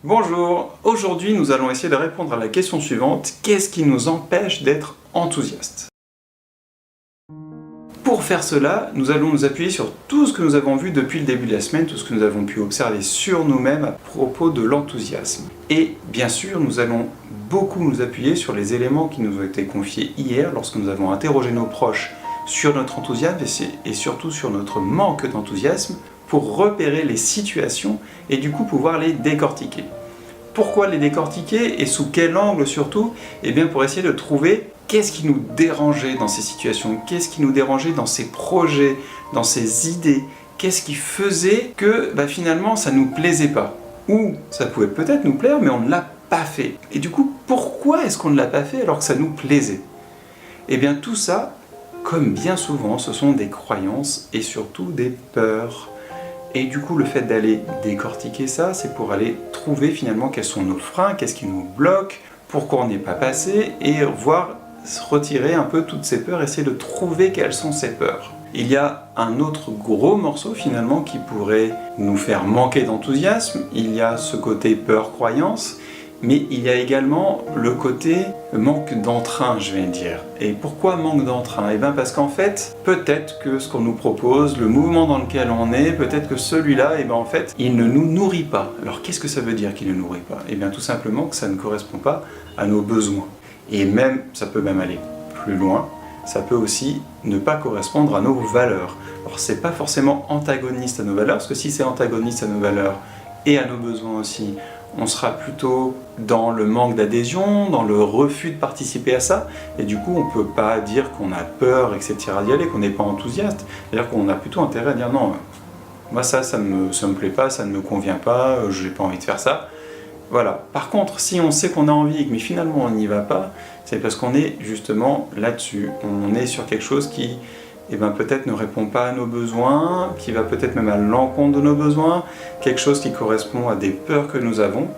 Bonjour, aujourd'hui nous allons essayer de répondre à la question suivante, qu'est-ce qui nous empêche d'être enthousiaste? Pour faire cela, nous allons nous appuyer sur tout ce que nous avons vu depuis le début de la semaine, tout ce que nous avons pu observer sur nous-mêmes à propos de l'enthousiasme. Et bien sûr, nous allons beaucoup nous appuyer sur les éléments qui nous ont été confiés hier lorsque nous avons interrogé nos proches sur notre enthousiasme et surtout sur notre manque d'enthousiasme pour repérer les situations et du coup pouvoir les décortiquer. Pourquoi les décortiquer et sous quel angle surtout? Eh bien pour essayer de trouver qu'est-ce qui nous dérangeait dans ces situations, qu'est-ce qui nous dérangeait dans ces projets, dans ces idées, qu'est-ce qui faisait que finalement ça ne nous plaisait pas. Ou ça pouvait peut-être nous plaire mais on ne l'a pas fait. Et du coup pourquoi est-ce qu'on ne l'a pas fait alors que ça nous plaisait? Eh bien tout ça, comme bien souvent, ce sont des croyances et surtout des peurs. Et du coup, le fait d'aller décortiquer ça, c'est pour aller trouver finalement quels sont nos freins, qu'est-ce qui nous bloque, pourquoi on n'est pas passé, et voir retirer un peu toutes ces peurs, essayer de trouver quelles sont ces peurs. Il y a un autre gros morceau finalement qui pourrait nous faire manquer d'enthousiasme, il y a ce côté peur-croyance, mais il y a également le côté manque d'entrain, je vais dire. Et pourquoi manque d'entrain? Eh bien parce qu'en fait, peut-être que ce qu'on nous propose, le mouvement dans lequel on est, peut-être que celui-là, en fait, il ne nous nourrit pas. Alors qu'est-ce que ça veut dire qu'il ne nourrit pas? Eh bien tout simplement que ça ne correspond pas à nos besoins. Et même, ça peut même aller plus loin, ça peut aussi ne pas correspondre à nos valeurs. Alors c'est pas forcément antagoniste à nos valeurs, parce que si c'est antagoniste à nos valeurs et à nos besoins aussi, on sera plutôt dans le manque d'adhésion, dans le refus de participer à ça, et du coup on ne peut pas dire qu'on a peur, etc. d'y aller, qu'on n'est pas enthousiaste, c'est-à-dire qu'on a plutôt intérêt à dire non, moi ça me plaît pas, ça ne me convient pas, je n'ai pas envie de faire ça. Voilà. Par contre, si on sait qu'on a envie, mais finalement on n'y va pas, c'est parce qu'on est justement là-dessus, on est sur quelque chose qui peut-être ne répond pas à nos besoins, qui va peut-être même à l'encontre de nos besoins, quelque chose qui correspond à des peurs que nous avons,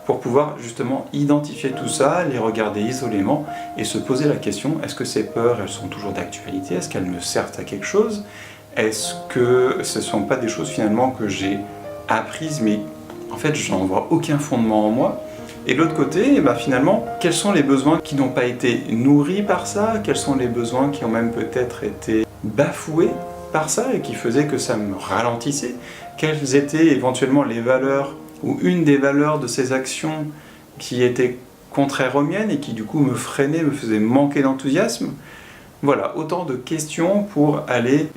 pour pouvoir justement identifier tout ça, les regarder isolément et se poser la question, est-ce que ces peurs, elles sont toujours d'actualité? Est-ce qu'elles me servent à quelque chose? Est-ce que ce ne sont pas des choses finalement que j'ai apprises, mais en fait je n'en vois aucun fondement en moi? Et de l'autre côté, finalement, quels sont les besoins qui n'ont pas été nourris par ça? Quels sont les besoins qui ont même peut-être été bafoués par ça et qui faisaient que ça me ralentissait? Quelles étaient éventuellement les valeurs ou une des valeurs de ces actions qui étaient contraires aux miennes et qui du coup me freinaient, me faisaient manquer d'enthousiasme? Voilà, autant de questions pour aller,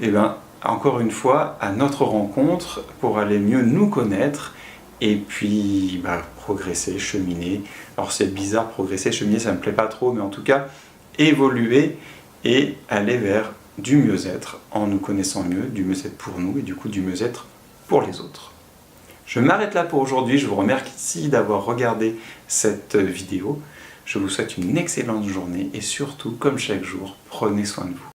encore une fois, à notre rencontre, pour aller mieux nous connaître et puis progresser, cheminer. Alors c'est bizarre, progresser, cheminer, ça me plaît pas trop, mais en tout cas, évoluer et aller vers du mieux-être en nous connaissant mieux, du mieux-être pour nous et du coup du mieux-être pour les autres. Je m'arrête là pour aujourd'hui, je vous remercie d'avoir regardé cette vidéo. Je vous souhaite une excellente journée et surtout, comme chaque jour, prenez soin de vous.